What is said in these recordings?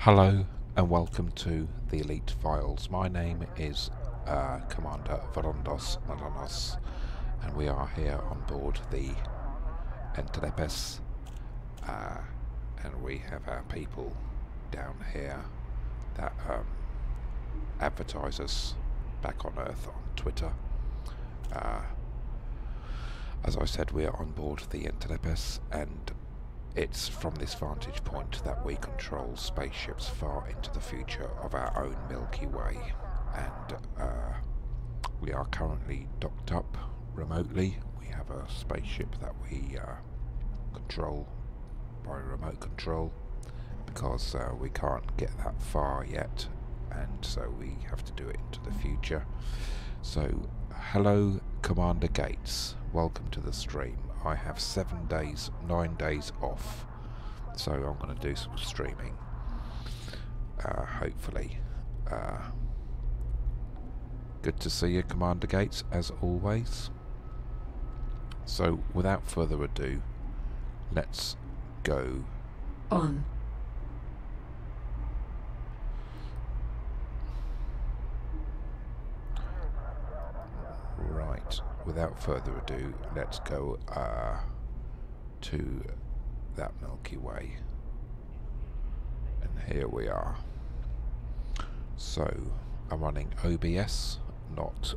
Hello and welcome to the Elite Files. My name is Commander Varondos Malonos, and we are here on board the Dangerous, and we have our people down here that advertise us back on Earth on Twitter. As I said, we are on board the Dangerous, and it's from this vantage point that we control spaceships far into the future of our own Milky Way, and we are currently docked up remotely. We have a spaceship that we control by remote control because we can't get that far yet, and so we have to do it into the future. So hello Commander Gates, welcome to the stream. I have 9 days off, so I'm going to do some streaming, hopefully. Good to see you, Commander Gates, as always. So without further ado, let's go on. Right, without further ado, let's go to that Milky Way. And here we are. So, I'm running OBS, not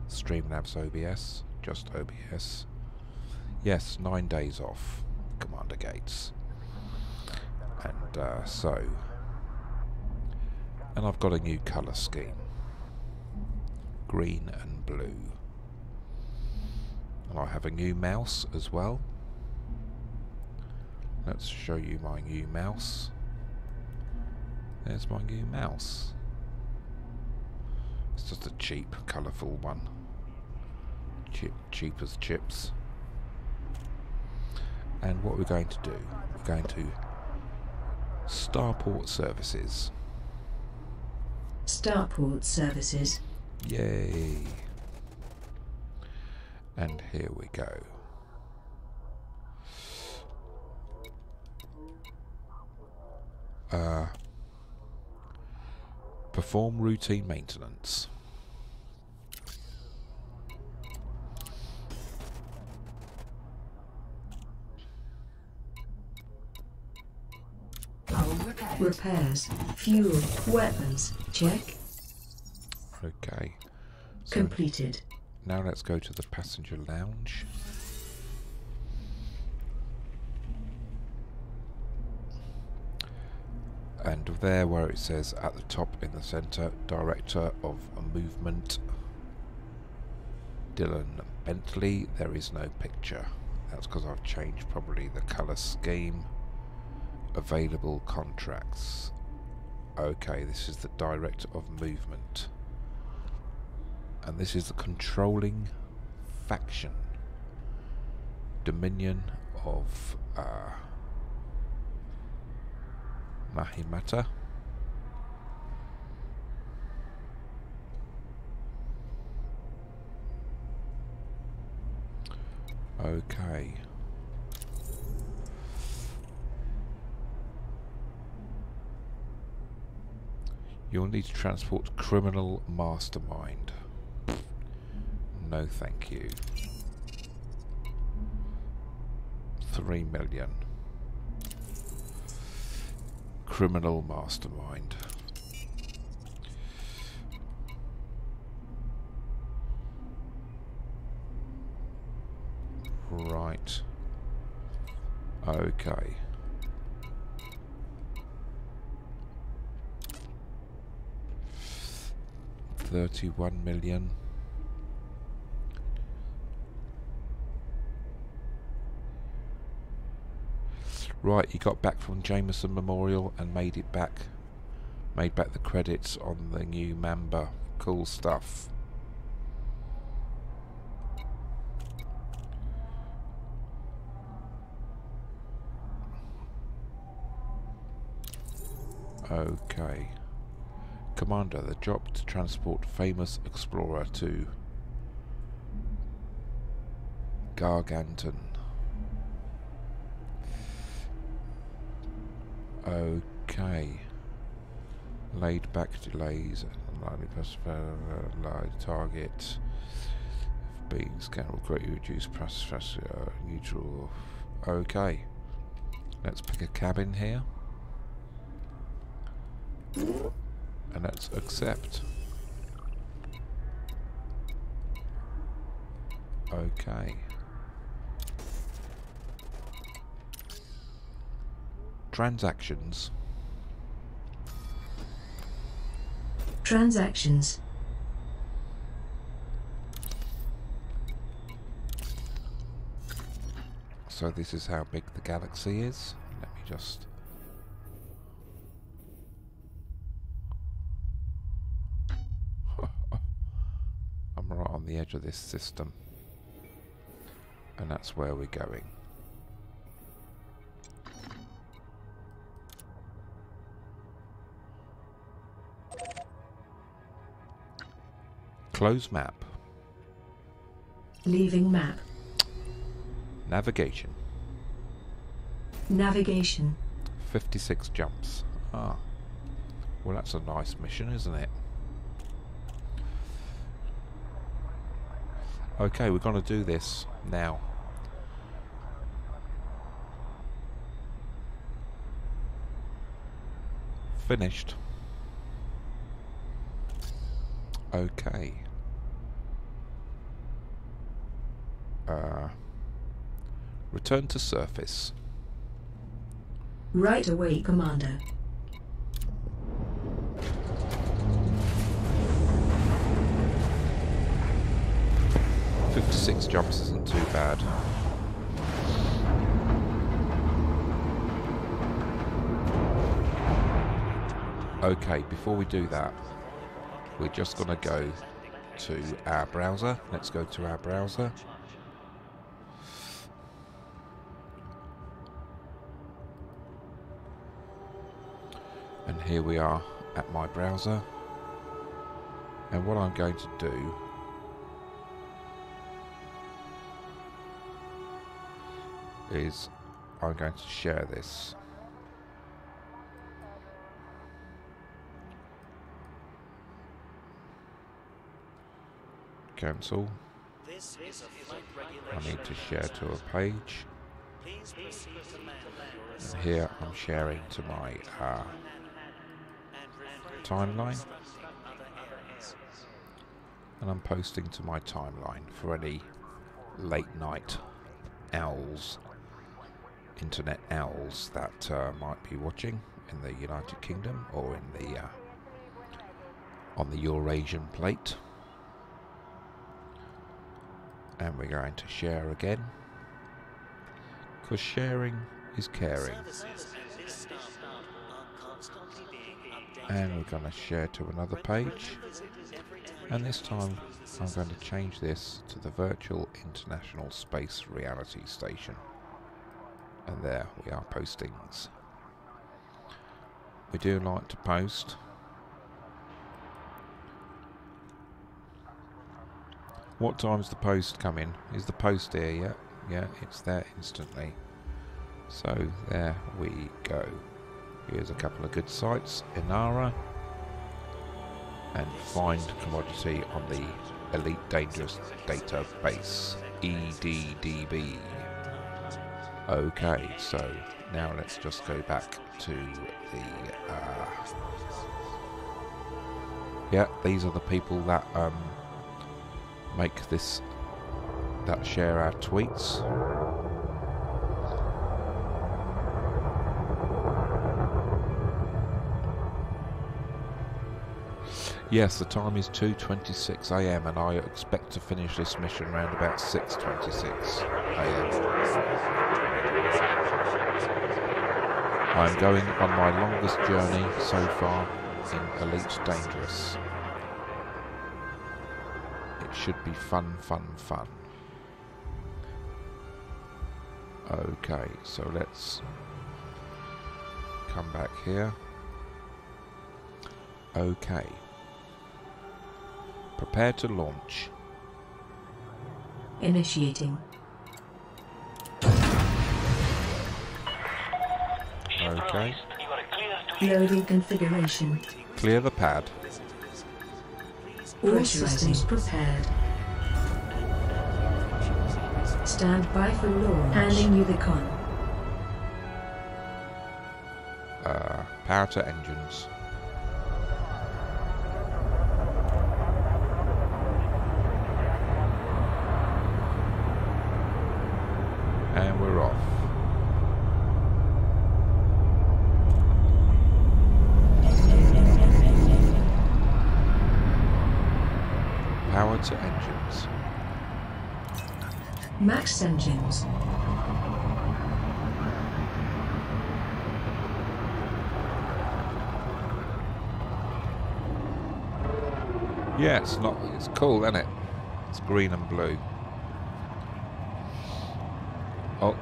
Streamlabs OBS, just OBS. Yes, 9 days off, Commander Gates. And and I've got a new colour scheme. Green and blue. And I have a new mouse as well. Let's show you my new mouse. There's my new mouse. It's just a cheap, colourful one. Cheap as chips. And what we're going to do, we're going to Starport Services. Starport Services. Yay! And here we go. Perform routine maintenance. Repairs. Fuel. Weapons. Check. Okay. So Completed. now let's go to the passenger lounge. And there where it says at the top in the centre, Director of Movement Dylan Bentley, there is no picture. That's because I've changed probably the colour scheme. Available contracts. Okay, this is the Director of Movement. And this is the controlling faction. Dominion of Mahimata. Okay. You'll need to transport criminal mastermind. No thank you. 3 million. Criminal mastermind. Right. Okay. $31 million. Right, you got back from Jameson Memorial and made back the credits on the new Mamba. Cool stuff. Okay. Commander, the job to transport famous explorer to Garganton. Okay. Okay. Laid back delays. Lightly target. Being scanned will greatly reduce pressure. Neutral. Okay. Let's pick a cabin here. And let's accept. Okay. Transactions. Transactions. So this is how big the galaxy is. Let me just... I'm right on the edge of this system. And that's where we're going. Close map. Leaving map. Navigation. Navigation. 56 jumps. Ah. Well, that's a nice mission, isn't it? Okay, we're going to do this now. Finished. Okay. Return to surface. Right away, Commander. "56 jumps isn't too bad. Okay, before we do that, we're just going to go to our browser. Let's go to our browser. And here we are at my browser. And what I'm going to do is I'm going to share this. Cancel. I need to share to a page. And here I'm sharing to my timeline. And I'm posting to my timeline for any late night owls, internet owls that might be watching in the United Kingdom or in the on the Eurasian plate. And we're going to share again, because sharing is caring. And we're going to share to another page, and this time I'm going to change this to the Virtual International Space Reality Station. And there we are, postings. We do like to post. What time's the post coming? Is the post here yet? Yeah, it's there instantly. So there we go. Here's a couple of good sites. Inara and find commodity on the Elite Dangerous database, EDDB. Okay, so now let's just go back to the yeah, these are the people that make this, that share our tweets. Yes, the time is 2:26 AM and I expect to finish this mission around about 6:26 AM. I'm going on my longest journey so far in Elite Dangerous. It should be fun, fun, fun. Okay, so let's come back here. Okay. Prepare to launch. Initiating. Okay. You are clear to Loading configuration. Clear the pad. All systems prepared. Stand by for launch. Handing you the con. Power to engines. And we're off. Power to engines. Max engines. Yeah, it's cool, isn't it? It's green and blue. Oh.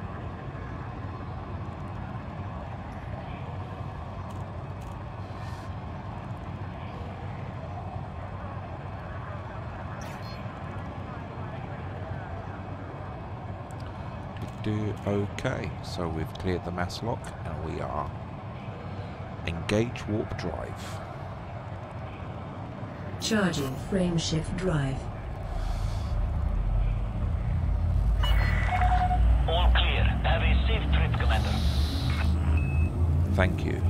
Okay, so we've cleared the mass lock and we are engage warp drive. Charging frame shift drive. All clear. Have a safe trip, Commander. Thank you.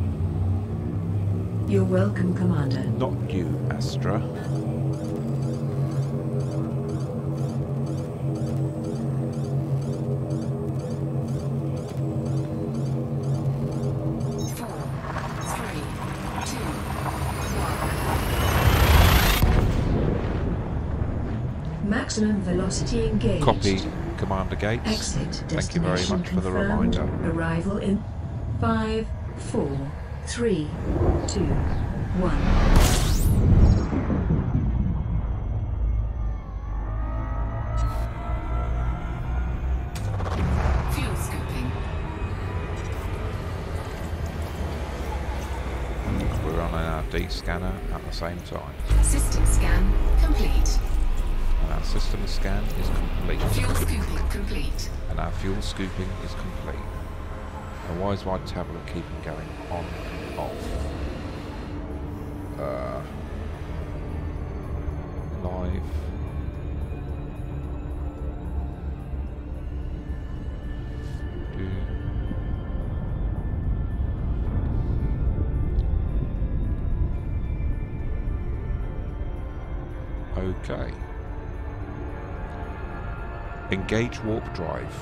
You're welcome, Commander. Not you, Astra. Maximum velocity engaged. Copy, Commander Gates. Exit. Thank you very Destination much for the confirmed. reminder. Arrival in 5, 4, 3, 2, 1. Fuel scooping. We're on our D scanner at the same time. System scan complete. And our system scan is complete. Fuel scooping complete. And our fuel scooping is complete. A wise wide tablet keeping going on and off. Live. Okay. Engage warp drive.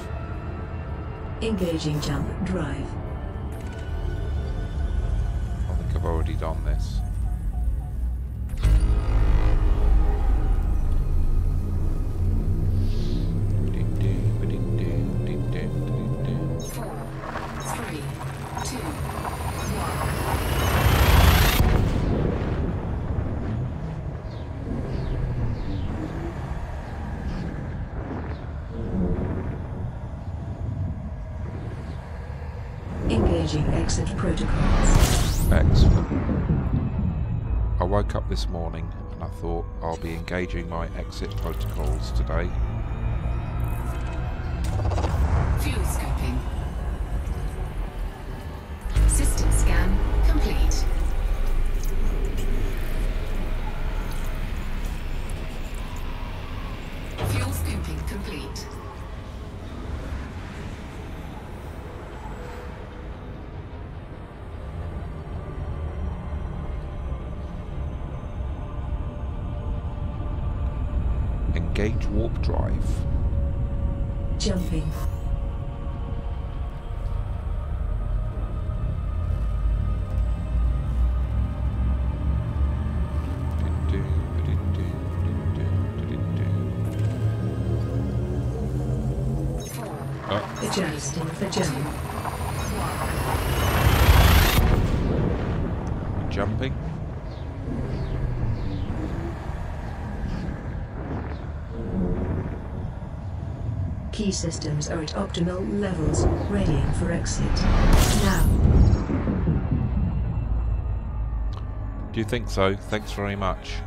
Engaging jump drive. I think I've already done this. Engaging exit protocols. Excellent. I woke up this morning and I thought I'll be engaging my exit protocols today. Fuel scooping. System scan complete. Fuel scooping complete. Engage warp drive. Jumping. Adjusting for jump. Jumping. Key systems are at optimal levels, readying for exit. Now. Do you think so? Thanks very much.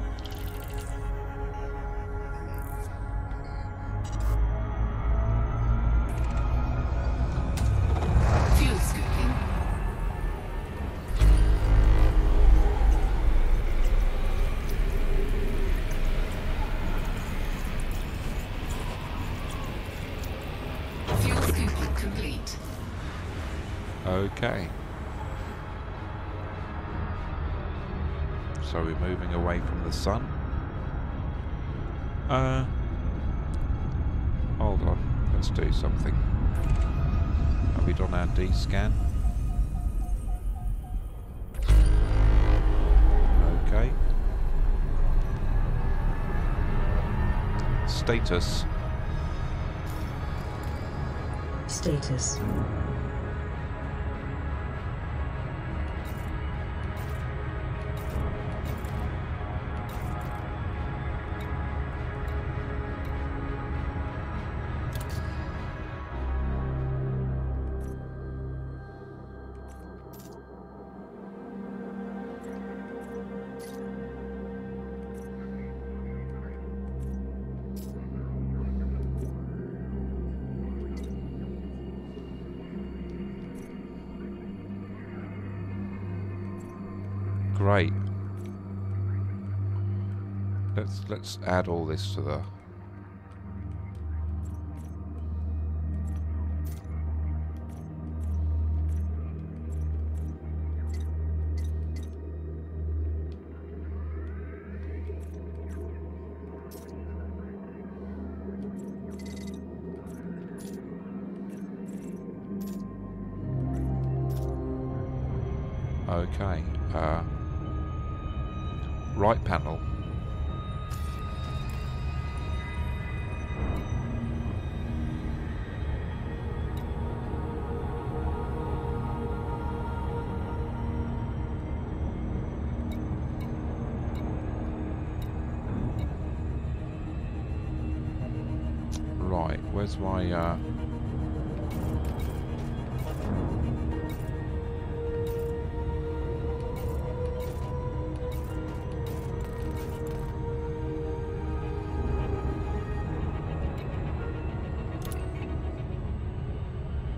Fuel scooping. Okay. So we're moving away from the sun. Hold on. Let's do something. Have we done our D-scan? Okay. Status. Status. Great. Let's add all this to the okay. Right panel. Right, where's my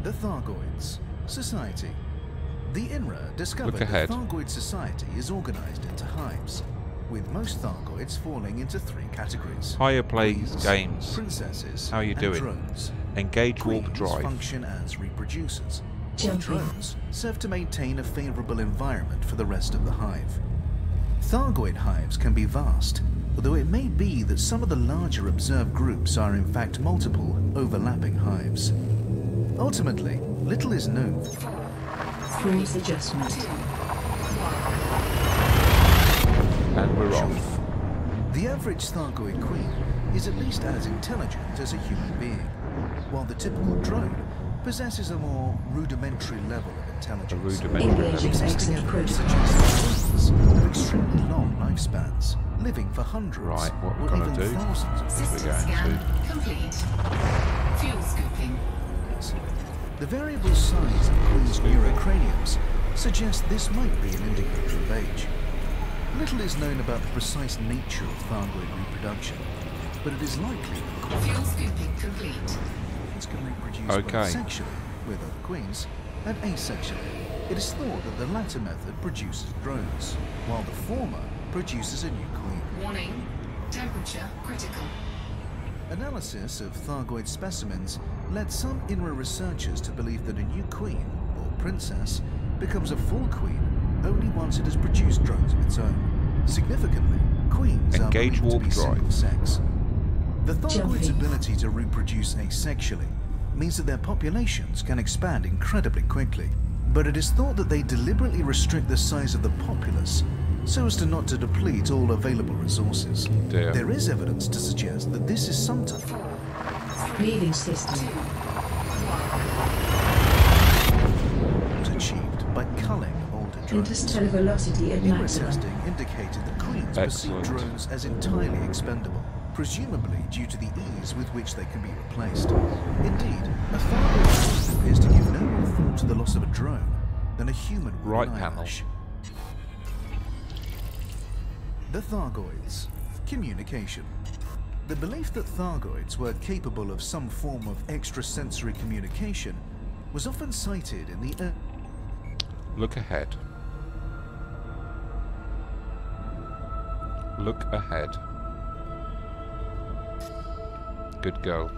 The Thargoids Society. The INRA discovered Look that ahead. Thargoid society is organized into hives, with most Thargoids falling into three categories: Higher Plays queens, Games? princesses, How are you and doing? drones. Engage Warp Queens Drive. function as reproducers, while Jumping. drones serve to maintain a favorable environment for the rest of the hive. Thargoid hives can be vast, although it may be that some of the larger observed groups are in fact multiple, overlapping hives. Ultimately, little is known. Cruise adjustment. And we're off. The average Thargoid queen is at least as intelligent as a human being, while the typical drone possesses a more rudimentary level of A intelligence. rudimentary Engaging level. Existing exit evidence protocol. suggests queens have extremely long lifespans, living for hundreds Right, what we're or gonna even do- thousands of System going scan to. complete. Fuel scooping. years. The variable size of queens' neurocraniums suggests this might be an indicator of age. Little is known about the precise nature of Thargoid reproduction, but it is likely that Fuel scooping complete. queens can reproduce Okay. both sexually with other queens and asexually. It is thought that the latter method produces drones, while the former produces a new queen. Warning. Temperature critical. Analysis of Thargoid specimens led some INRA researchers to believe that a new queen, or princess, becomes a full queen only once it has produced drones of its own. Significantly, queens Engage are believed to warp be drive. single-sex. The Thargoids' Jumping. ability to reproduce asexually means that their populations can expand incredibly quickly, but it is thought that they deliberately restrict the size of the populace so as to not to deplete all available resources. Dear. There is evidence to suggest that this is sometimes Leaving system. achieved by culling older drones. Interstellar velocity at INRA maximum. testing indicated that queens Excellent. perceive drones as entirely expendable, presumably due to the ease with which they can be replaced. Indeed, a Thargoid appears to give no more thought to the loss of a drone than a human would Right an panel. eyelash. The Thargoids. Communication. The belief that Thargoids were capable of some form of extrasensory communication was often cited in the Look ahead. Look ahead. Good girl.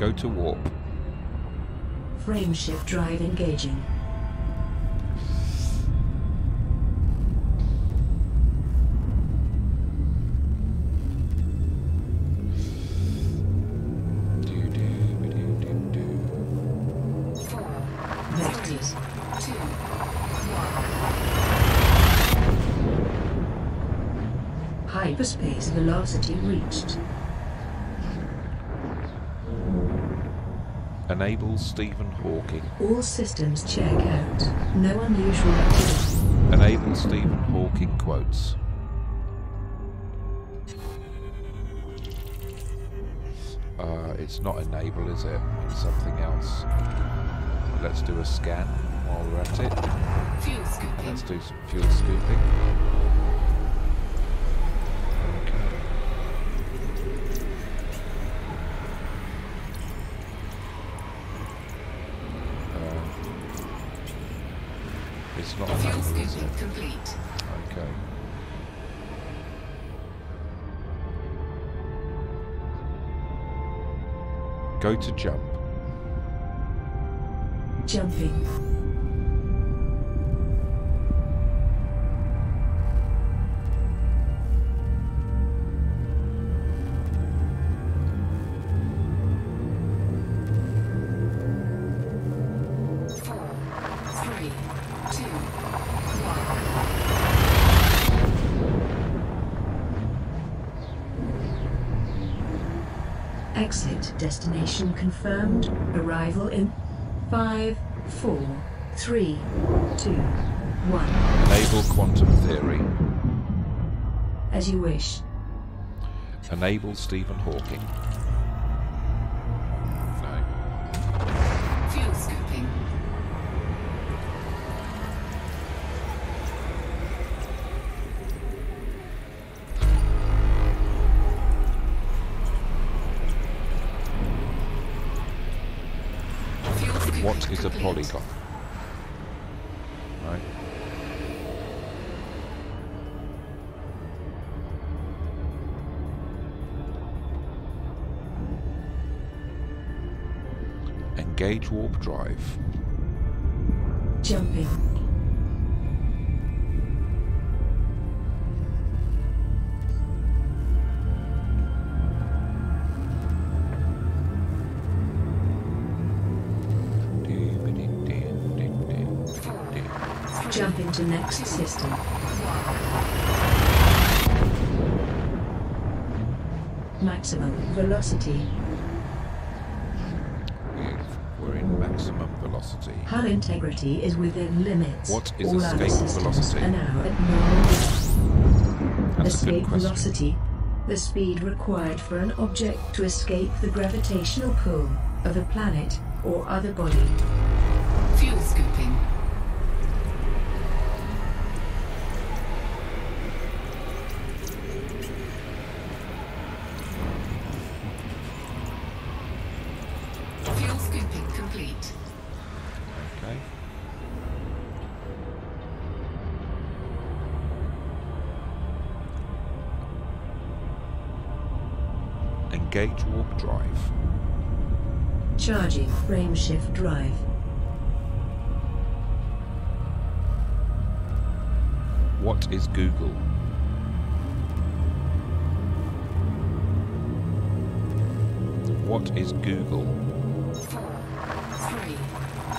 Go to warp. Frameshift drive engaging. Vectors. 2, 1. Hyperspace velocity reached. Enable Stephen Hawking. All systems check out. No unusual activity. Enable Stephen Hawking quotes. It's not enable, is it? It's something else. Let's do a scan while we're at it. Fuel scooping. Let's do some fuel scooping. Okay. It's not Fuel enable, is scooping it? complete. Okay. Go to jump. Jumping. Exit destination confirmed. Arrival in 5, 4, 3, 2, 1. Enable quantum theory. As you wish. Enable Stephen Hawking. No. Fuel scooping. What is a polygon? Right. Engage warp drive. Jumping. Jump into next system. Maximum velocity. We're in maximum velocity. Hull integrity is within limits. What is All other escape systems velocity? are now at normal. That's a good Escape question. velocity. The speed required for an object to escape the gravitational pull of a planet or other body. Fuel scooping. Fuel scooping complete. Okay. Engage warp drive. Charging frameshift drive. What is Google? What is Google? 4, 3,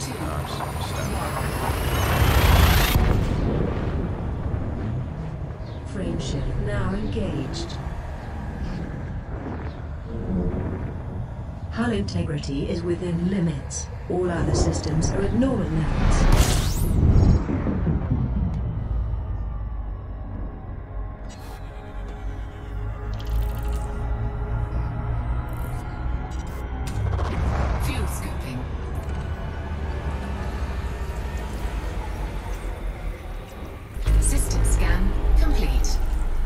2, Nice, understand. 1. Frameshift now engaged. Hull integrity is within limits. All other systems are at normal levels. Fuel scooping. System scan complete.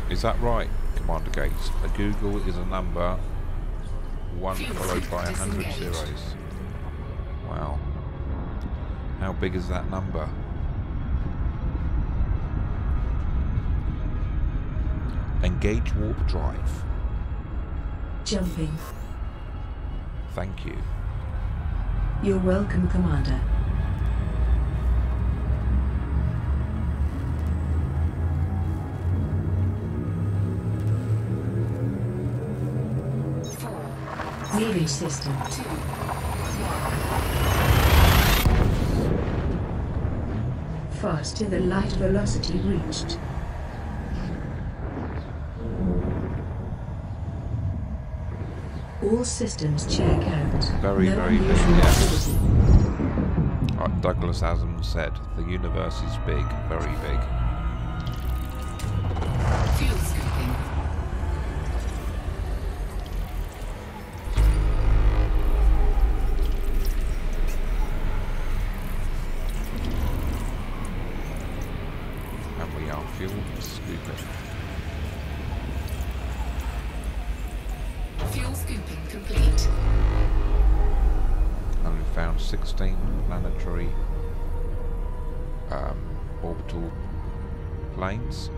Is that right, Commander Gates? A Google is a number 1 Fuel followed by 100 disengaged. zeros. Wow. How big is that number? Engage warp drive. Jumping. Thank you. You're welcome, Commander. Leaving system. 2, 1. Fast to the light velocity reached. All systems check out. Very, No very big, unusual yeah. activity. Like Douglas Adams said, the universe is big, very big. Fuel scooping. And we are fuel scooping. Fuel scooping complete. And we found 16 planetary orbital planes.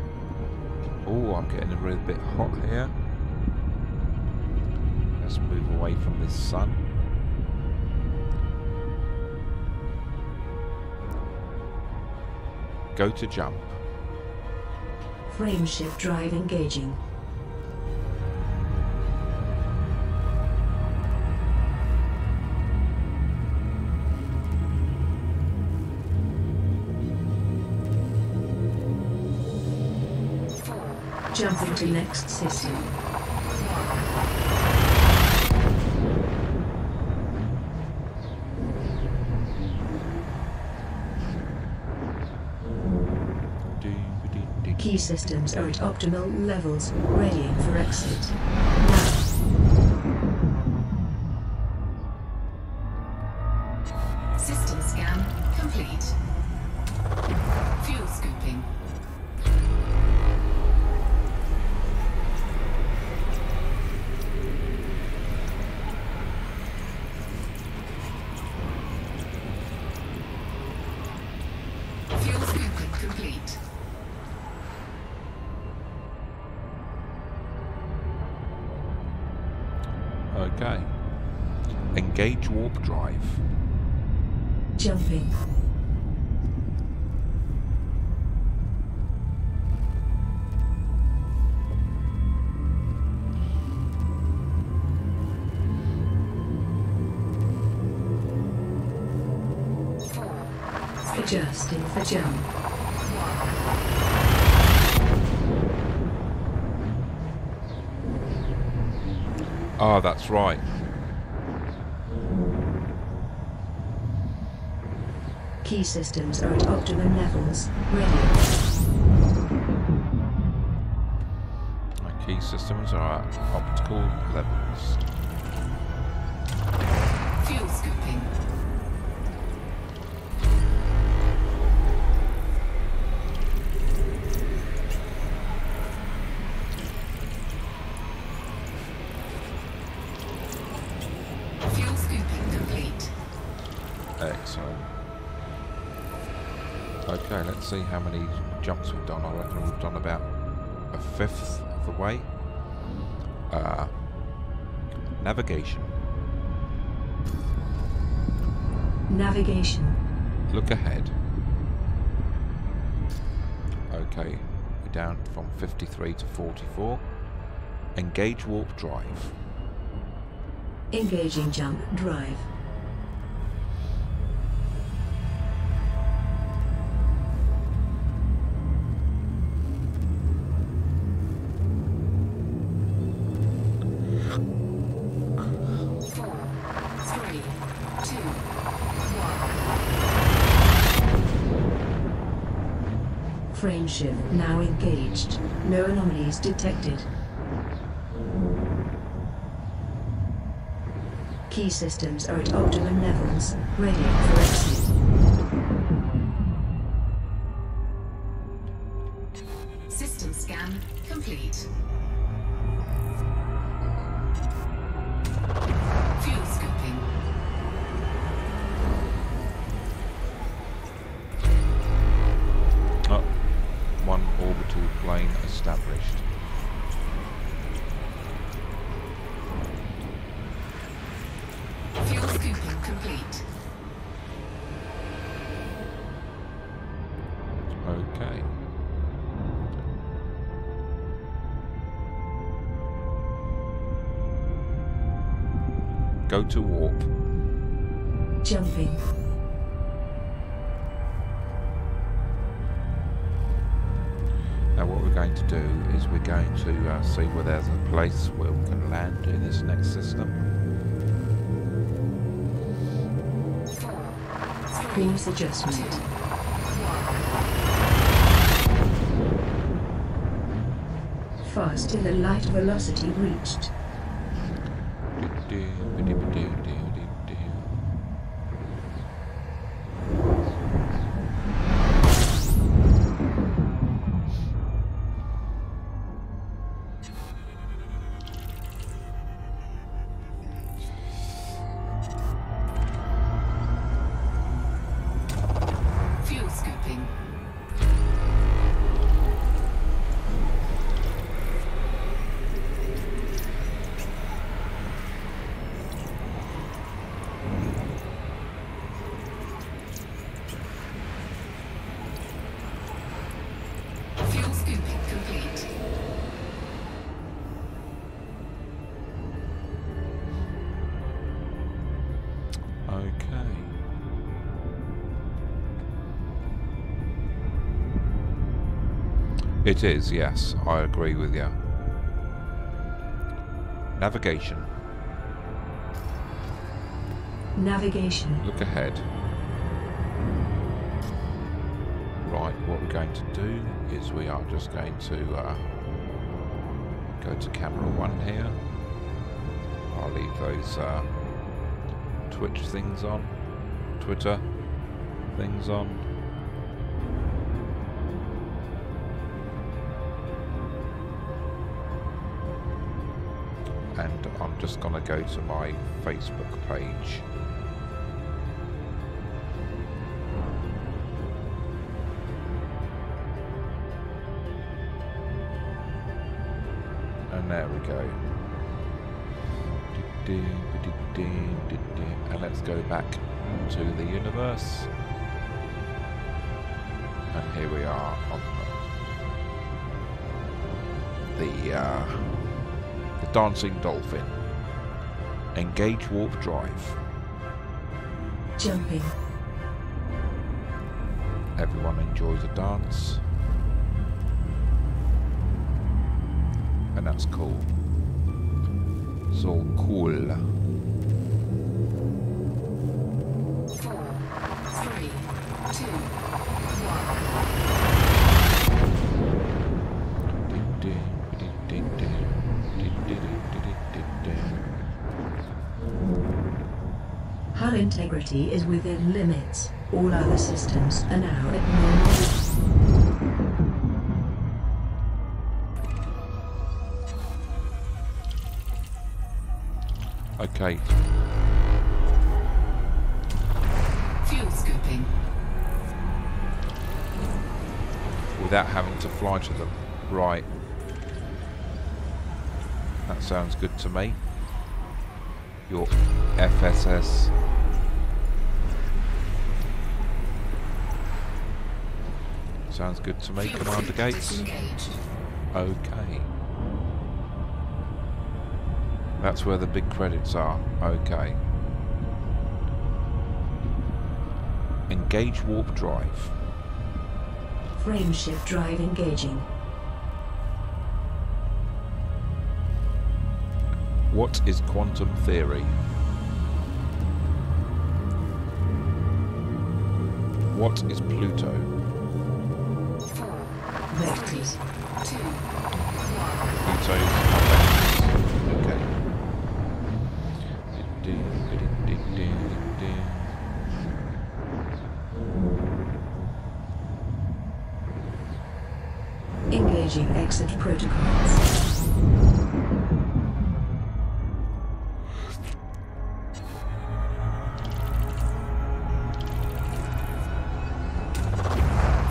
Oh, I'm getting a real bit hot here. Let's move away from this sun. Go to jump. Frameshift drive engaging. Jumping to next system. Key systems are at optimal levels, readying for exit. Now. System scan complete. Fuel scooping. Fuel scooping complete. Okay. Engage warp drive. Jumping. Adjusting for jump. Ah, that's right. Key systems are at optimum levels, ready. My key systems are at optical levels. Fuel scooping. Fuel scooping complete. Excellent. Okay, let's see how many jumps we've done. I reckon we've done about a fifth of the way. Navigation. Navigation. Look ahead. Okay, we're down from 53 to 44. Engage warp drive. Engaging jump drive. Frameshift now engaged. No anomalies detected. Key systems are at optimum levels, ready for exit. System scan complete. Fuel scooping. Oh, one orbital plane established. Okay. Go to warp. Jumping. Now what we're going to do is we're going to see where there's a place where we can land in this next system. Course adjustment. Fast in the light velocity reached. Fuel scooping. Fuel scooping complete. Okay. It is, yes, I agree with you. Navigation. Navigation. Look ahead. Right, what we're going to do is we are just going to go to camera 1 here. I'll leave those Twitch things on, Twitter things on. And I'm just going to go to my Facebook page. And there we go. And let's go back to the universe. And here we are on the dancing dolphin. Engage warp drive. Jumping. Everyone enjoys a dance. And that's cool. So cool. 4, 3, 2, 1. Hull integrity is within limits. All other systems are now at normal. Okay. Fuel scooping. Without having to fly to them. Right. That sounds good to me. Your FSS. Sounds good to me, Fuel Commander scoop Gates. disengaged. Okay. That's where the big credits are. Okay. Engage warp drive. Frameshift drive engaging. What is quantum theory? What is Pluto? 4, Vectors. 2, 1. Pluto's are vectors. Okay. Engaging exit protocols.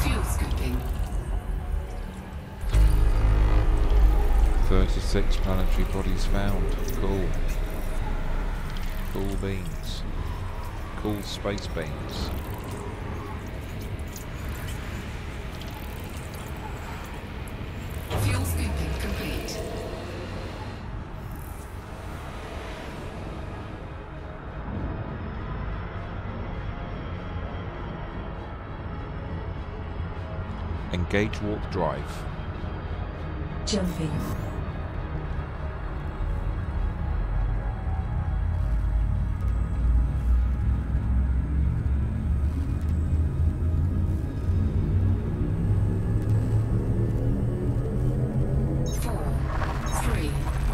Fuel scooping. 36 planetary bodies found. Cool. Cool beans. Cool space beans. Engage warp drive. Jumping.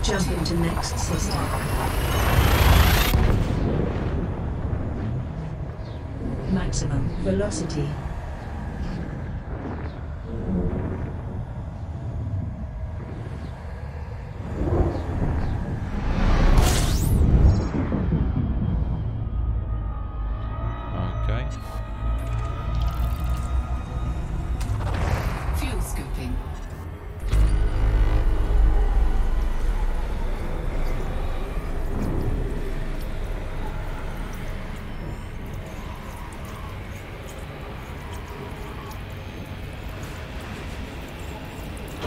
Jump into next system. Maximum velocity. Okay. Fuel scooping.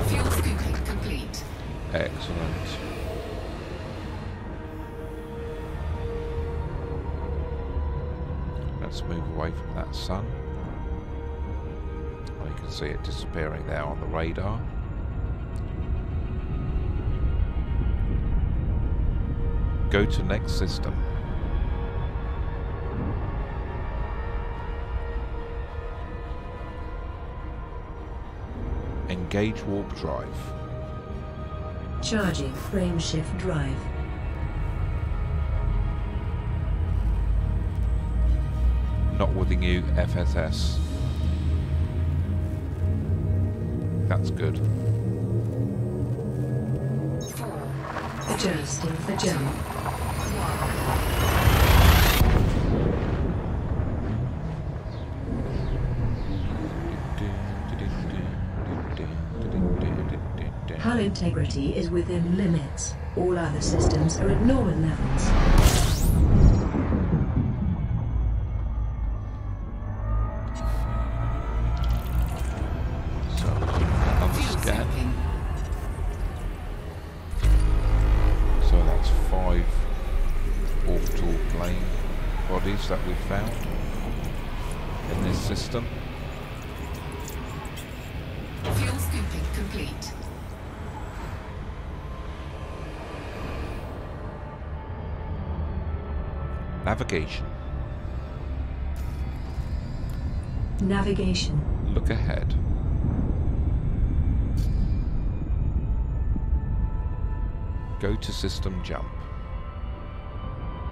Fuel scooping complete. Excellent. Let's move away from that sun. You can see it disappearing there on the radar. Go to next system. Engage warp drive. Charging frameshift drive. Not within you, FSS. That's good. Adjusting for jump. Hull integrity is within limits. All other systems are at normal levels. So, another scan. So that's 5 orbital plane bodies that we've found in this system. Fuel scooping complete. Navigation. Navigation. Look ahead. Go to system jump.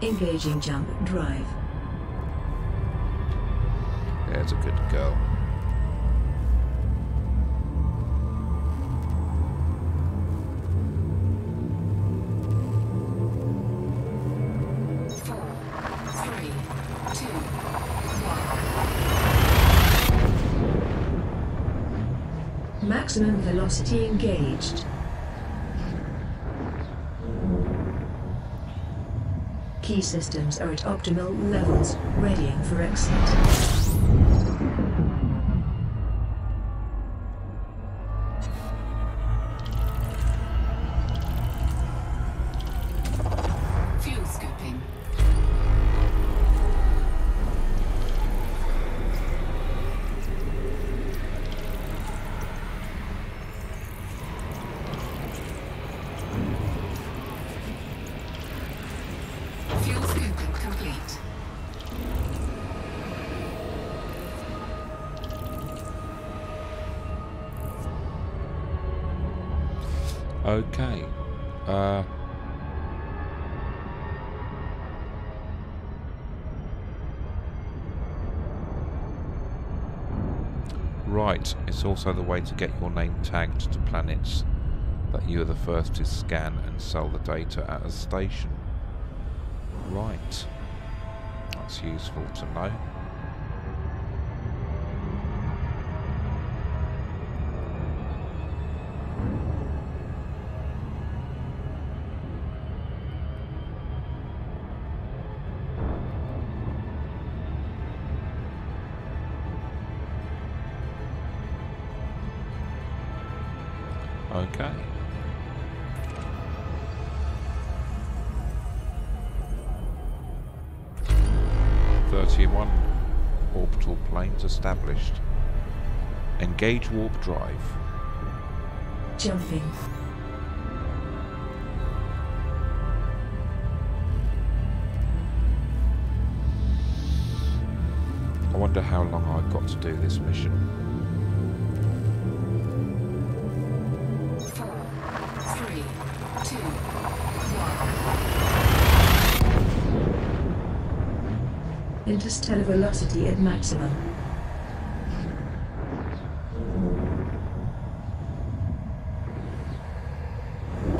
Engaging jump drive. There's a good girl. Maximum velocity engaged. Key systems are at optimal levels, readying for exit. Fuel scooping. Fuel scooping complete. Okay. Right, it's also the way to get your name tagged to planets that you are the first to scan and sell the data at a station. Right. That's useful to know. Okay. Orbital planes established. Engage warp drive. Jumping. I wonder how long I've got to do this mission. 4, 3, 2, 1. Interstellar velocity at maximum.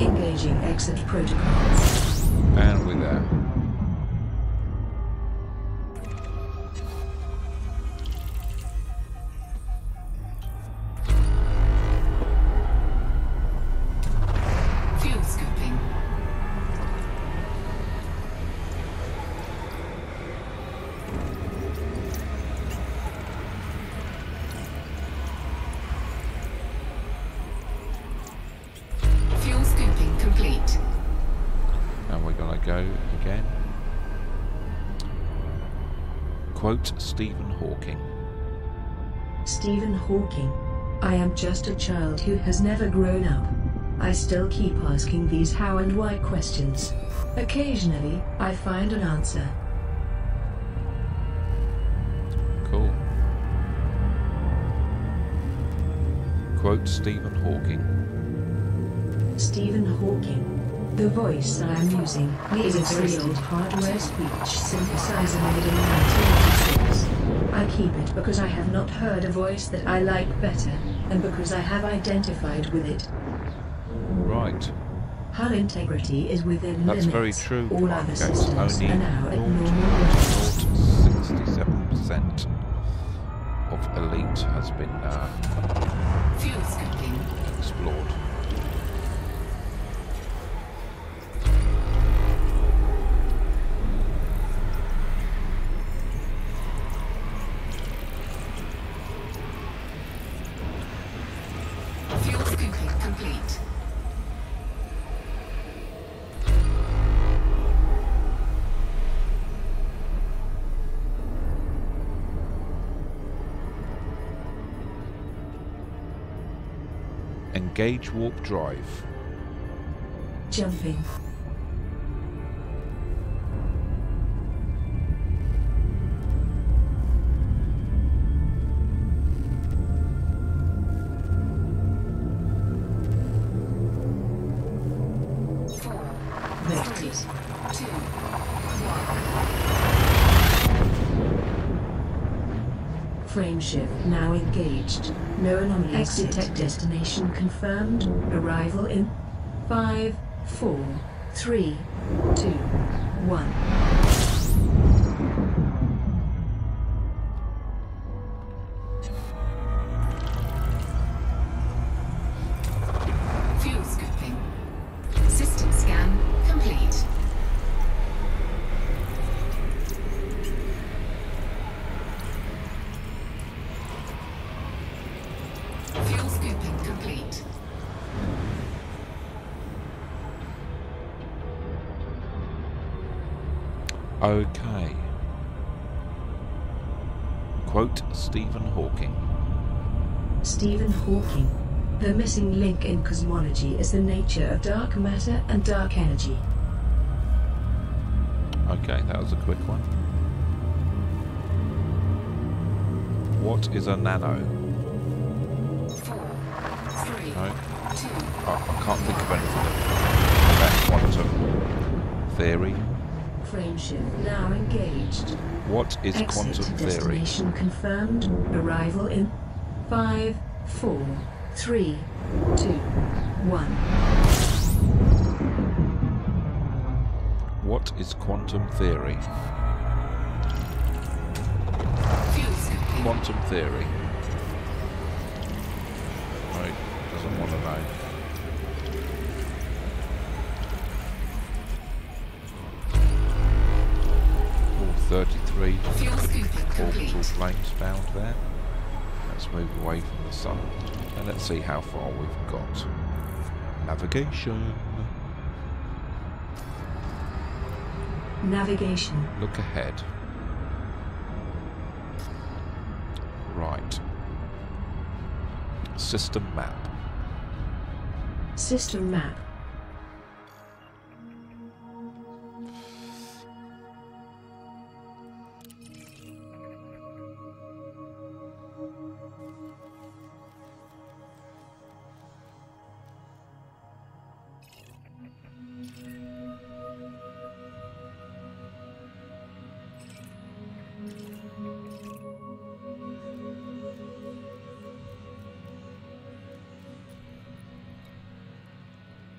Engaging exit protocols. And we're there. Fuel scooping. Fuel scooping complete. And we're gonna go again. Quote Stephen Hawking. Stephen Hawking. I am just a child who has never grown up. I still keep asking these how and why questions. Occasionally, I find an answer. Cool. Quote Stephen Hawking. Stephen Hawking. The voice I am using is a very old hardware speech synthesizer made in 1986. I keep it because I have not heard a voice that I like better, and because I have identified with it. Right. Hull integrity is within That's limits. very true. All other Okay, systems only are now at normal levels. 0.67% of elite has been Fuel scooping. explored. Fuel scooping complete. Engage warp drive. Jumping. Vectors. 2, 1. Frameshift now engaged. No anomalies. Exit destination confirmed. Arrival in 5, 4, 3, 2, 1. Fuel scooping. System scan complete. Fuel scooping complete. Okay. Quote Stephen Hawking. Stephen Hawking. The missing link in cosmology is the nature of dark matter and dark energy. Okay, that was a quick one. What is a nano? 4, 3, No? 2. I can't think of anything about quantum theory. Frameshift now engaged. What is Exit quantum theory? destination confirmed. Arrival in 5, 4, 3, 2, 1. What is quantum theory? Fuel scooping. Quantum theory. Right, doesn't want to know. All 33 Fuel scooping complete. orbital planes found there. Let's move away from the sun and let's see how far we've got. Navigation. Navigation. Look ahead. Right. System map. System map.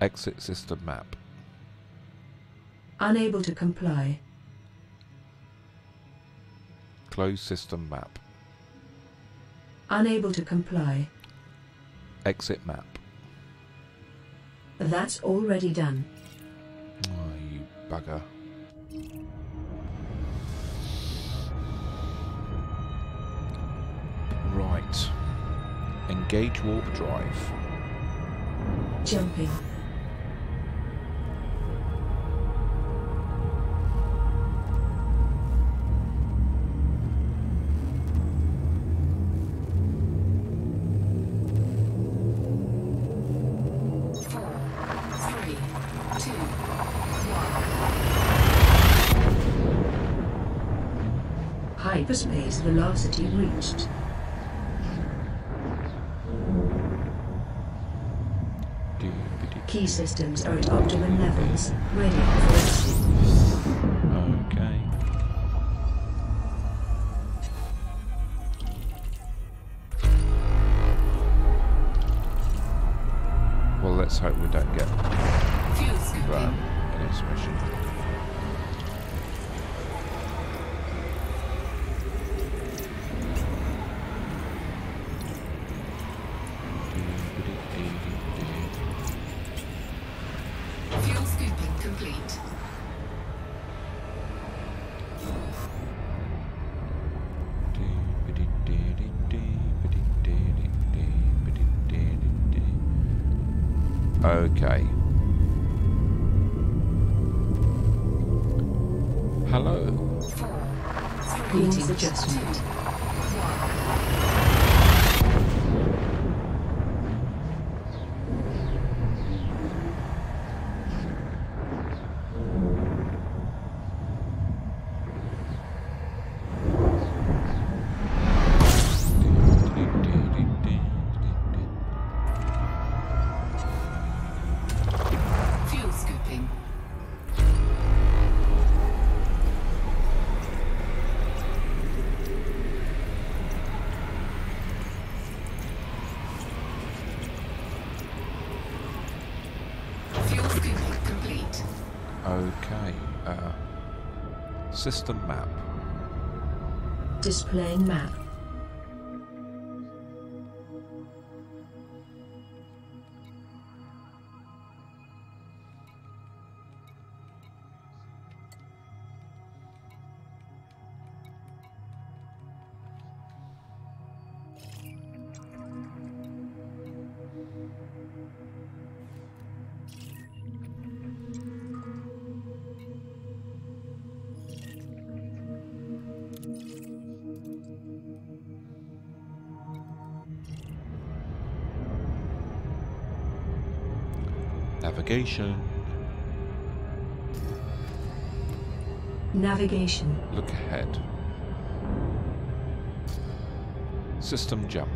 Exit system map. Unable to comply. Close system map. Unable to comply. Exit map. That's already done. Oh, you bugger. Right. Engage warp drive. Jumping. Hyperspace velocity reached. Key systems are at optimum levels, ready for exit. Okay. Well, let's hope we don't get that in this mission. Fuel scooping complete. Okay. Hello. Greetings adjustment. Fuel scooping. Fuel scooping complete. Okay. System map. Displaying map. Navigation. Navigation. Look ahead. System jump.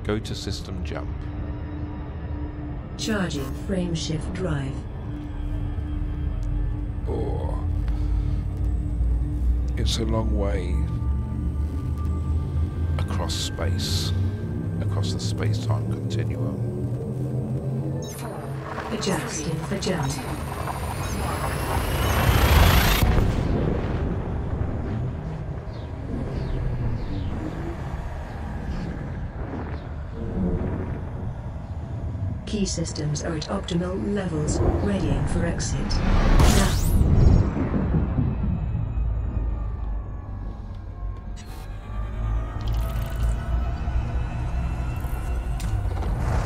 Go to system jump. Charging frame shift drive. Oh. It's a long way across space, across the space-time continuum. Adjusting for jump. Key systems are at optimal levels, readying for exit. Now.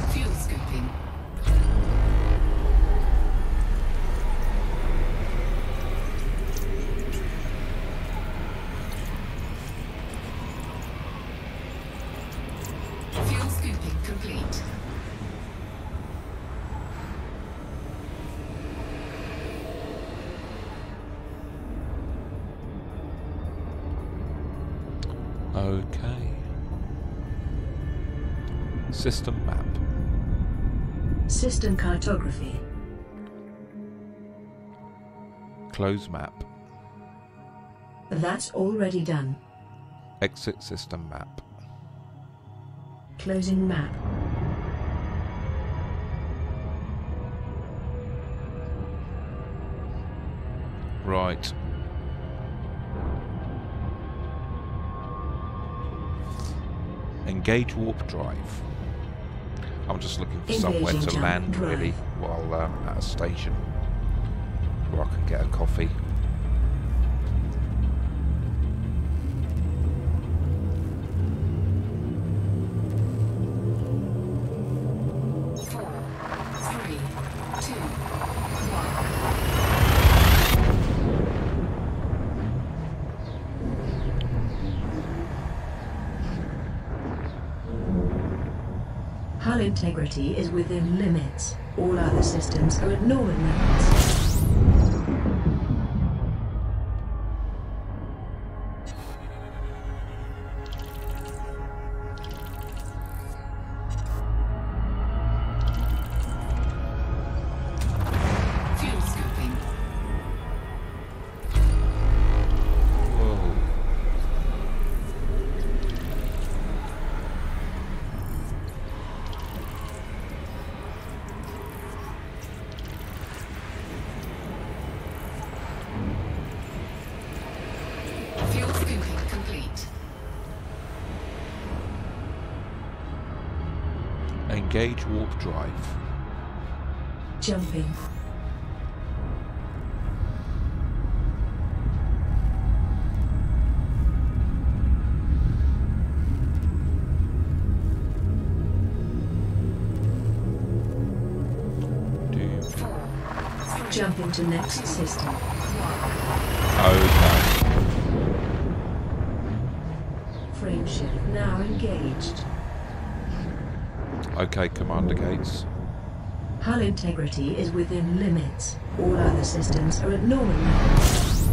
Fuel scooping. complete. Okay. System map. System cartography. Close map. That's already done. Exit system map. Closing map. Right. Engage warp drive. I'm just looking for somewhere Engaging to jump land drive. really while at a station where I can get a coffee. Hull integrity is within limits. All other systems are at normal levels. Fuel scooping. Whoa. Fuel scooping complete. Engage warp drive. Jumping. Jumping to next system. Okay. Frame shift now engaged. Okay, Commander Gates. Hull integrity is within limits. All other systems are at normal levels.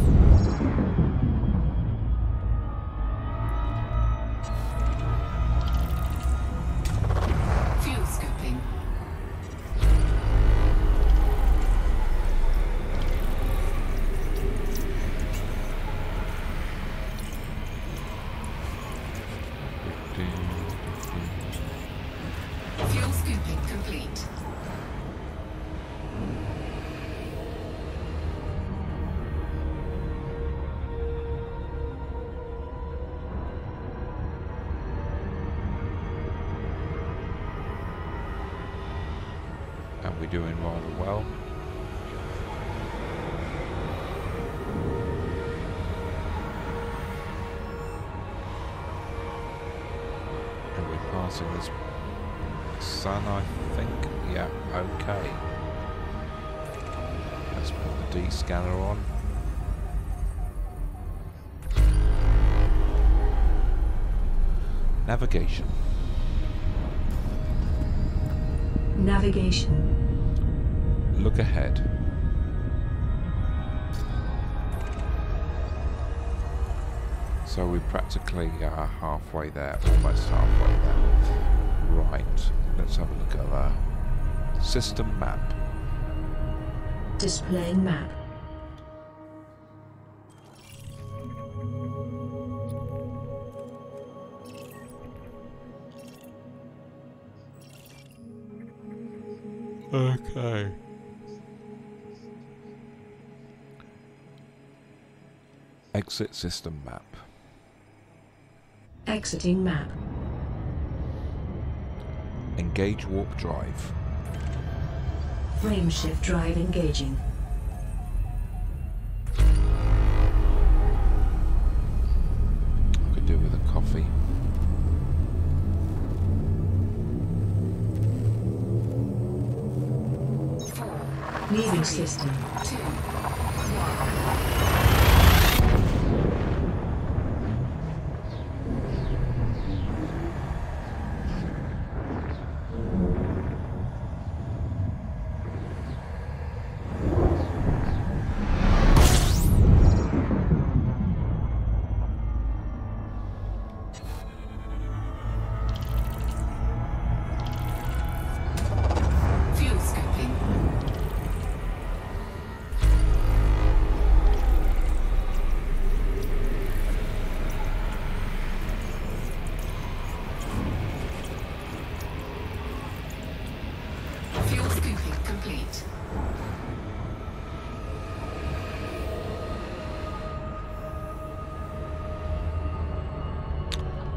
Fuel scooping. Fuel scooping complete. And we're doing rather well. And we're passing this sun, I think. Yeah, okay. Let's put the D scanner on. Navigation. Navigation. Look ahead. So we're practically halfway there, almost halfway there. Right, let's have a look at that. System map. Displaying map. Okay. Exit system map. Exiting map. Engage warp drive. Frame shift drive engaging. I could do with a coffee. Leaving system. 2, 1.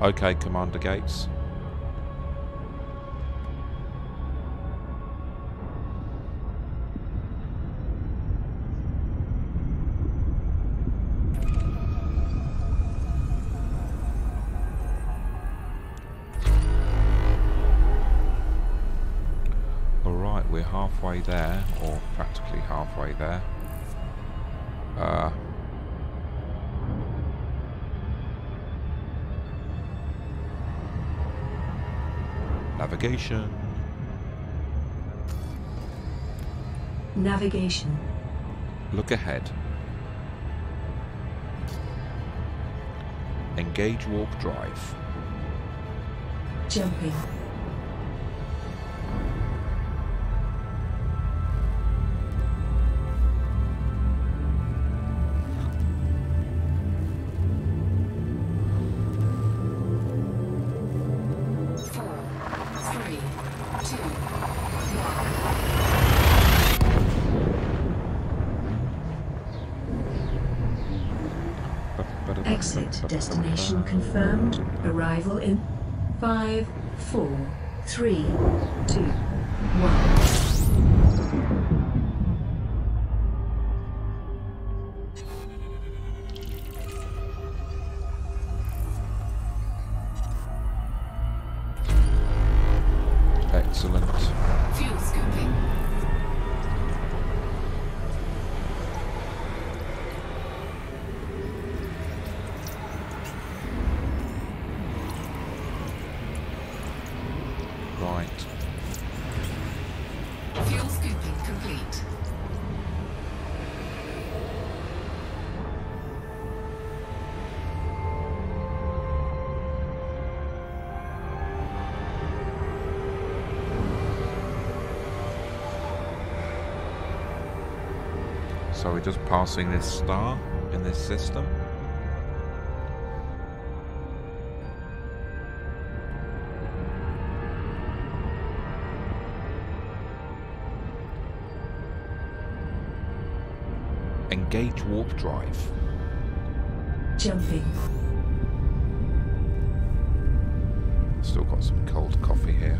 Okay, Commander Gates. Alright, we're halfway there, or practically halfway there. Navigation. Navigation. Look ahead. Engage warp drive. Jumping. Exit destination confirmed. Arrival in 5, 4, 3, 2, 1. Excellent. Fuel scooping. Right. Fuel scooping complete. So we're just passing this star in this system. Engage warp drive. Jumping. Still got some cold coffee here.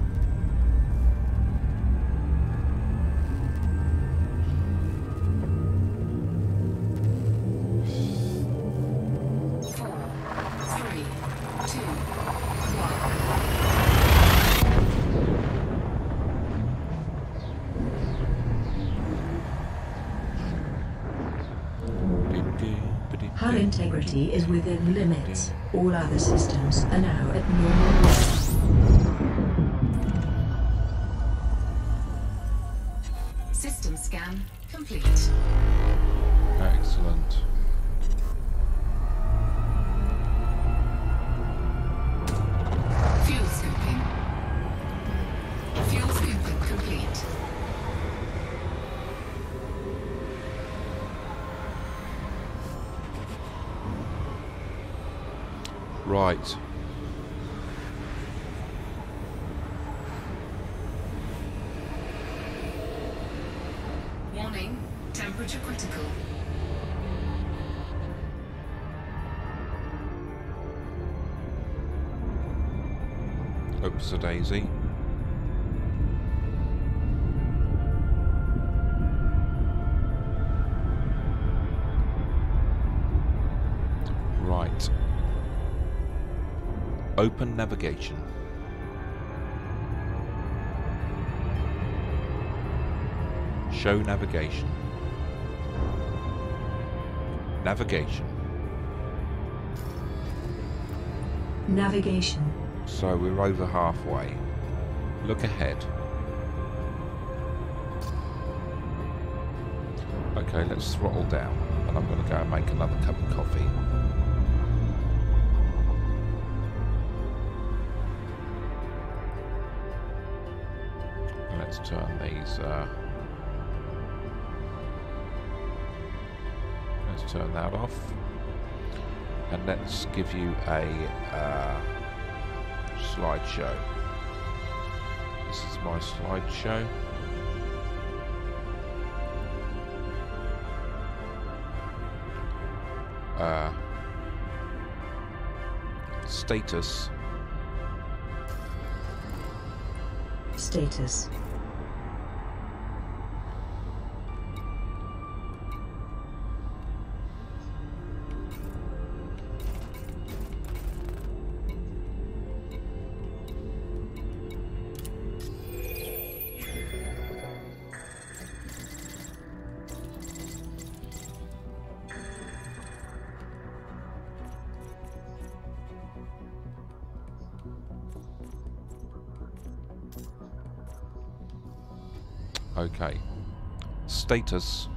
Hull integrity is within limits. All other systems are now at normal levels. System scan complete. Excellent. Fuel scooping. Fuel scooping complete. Right. Warning, temperature critical. Oops, a daisy. Right. Open navigation. Show navigation. Navigation. Navigation. So we're over halfway. Look ahead. Okay, let's throttle down. And I'm going to go and make another cup of coffee. Let's turn these, let's turn that off. And let's give you a slideshow. This is my slideshow. Status. Status. Okay. Status.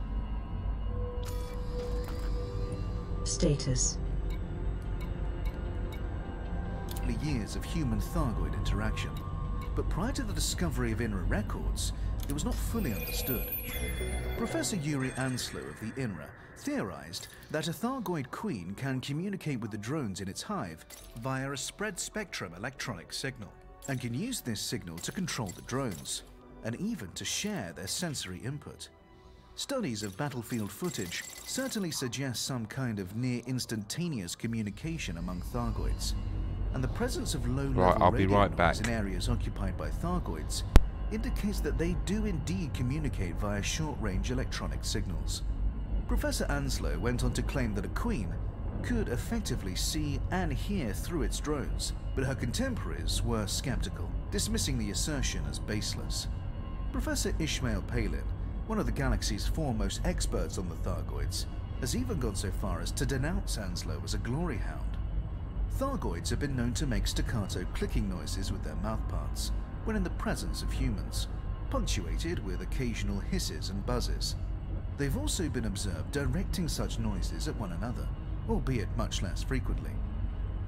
Status. Years of human-Thargoid interaction, but prior to the discovery of INRA records, it was not fully understood. Professor Yuri Anslow of the INRA theorized that a Thargoid queen can communicate with the drones in its hive via a spread-spectrum electronic signal, and can use this signal to control the drones, and even to share their sensory input. Studies of battlefield footage certainly suggest some kind of near-instantaneous communication among Thargoids, and the presence of low-level radio noise in areas occupied by Thargoids indicates that they do indeed communicate via short-range electronic signals. Professor Anslow went on to claim that a queen could effectively see and hear through its drones, but her contemporaries were skeptical, dismissing the assertion as baseless. Professor Ishmael Palin, one of the galaxy's foremost experts on the Thargoids, has even gone so far as to denounce Anslow as a glory hound. Thargoids have been known to make staccato clicking noises with their mouthparts when in the presence of humans, punctuated with occasional hisses and buzzes. They've also been observed directing such noises at one another, albeit much less frequently.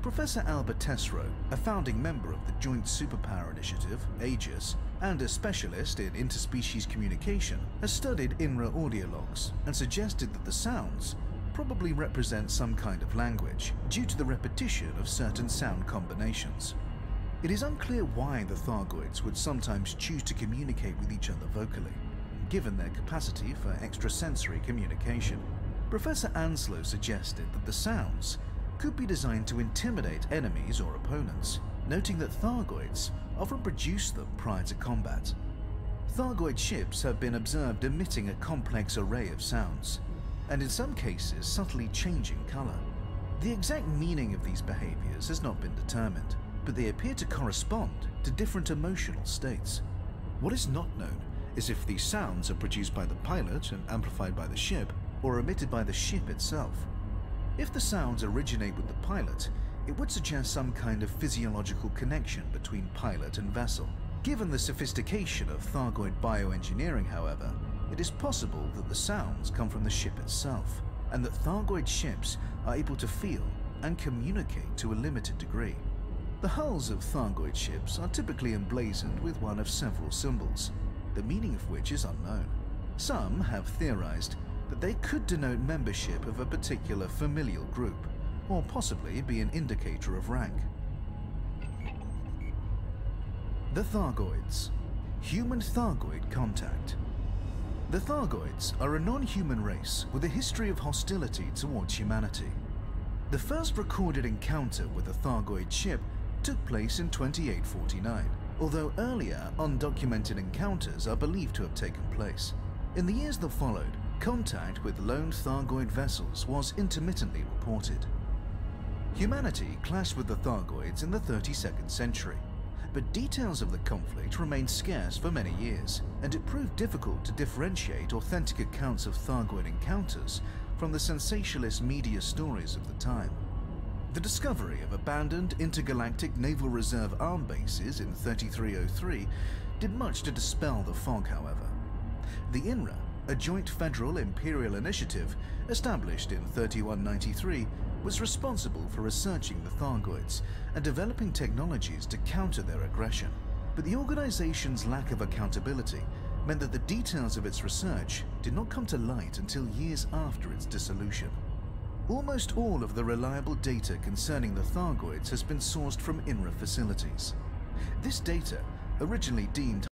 Professor Albert Tesreau, a founding member of the Joint Superpower Initiative, AEGIS, and a specialist in interspecies communication, has studied INRA audio logs and suggested that the sounds probably represent some kind of language due to the repetition of certain sound combinations. It is unclear why the Thargoids would sometimes choose to communicate with each other vocally, given their capacity for extrasensory communication. Professor Anslow suggested that the sounds could be designed to intimidate enemies or opponents, noting that Thargoids often produce them prior to combat. Thargoid ships have been observed emitting a complex array of sounds, and in some cases subtly changing color. The exact meaning of these behaviors has not been determined, but they appear to correspond to different emotional states. What is not known is if these sounds are produced by the pilot and amplified by the ship, or emitted by the ship itself. If the sounds originate with the pilot, it would suggest some kind of physiological connection between pilot and vessel. Given the sophistication of Thargoid bioengineering, however, it is possible that the sounds come from the ship itself, and that Thargoid ships are able to feel and communicate to a limited degree. The hulls of Thargoid ships are typically emblazoned with one of several symbols, the meaning of which is unknown. Some have theorized that they could denote membership of a particular familial group, or possibly be an indicator of rank. The Thargoids. Human-Thargoid contact. The Thargoids are a non-human race with a history of hostility towards humanity. The first recorded encounter with a Thargoid ship took place in 2849, although earlier undocumented encounters are believed to have taken place. In the years that followed, contact with lone Thargoid vessels was intermittently reported. Humanity clashed with the Thargoids in the 32nd century, but details of the conflict remained scarce for many years, and it proved difficult to differentiate authentic accounts of Thargoid encounters from the sensationalist media stories of the time. The discovery of abandoned intergalactic Naval Reserve arm bases in 3303 did much to dispel the fog, however. The INRA, a joint federal imperial initiative established in 3193, was responsible for researching the Thargoids and developing technologies to counter their aggression. But the organization's lack of accountability meant that the details of its research did not come to light until years after its dissolution. Almost all of the reliable data concerning the Thargoids has been sourced from INRA facilities. This data, originally deemed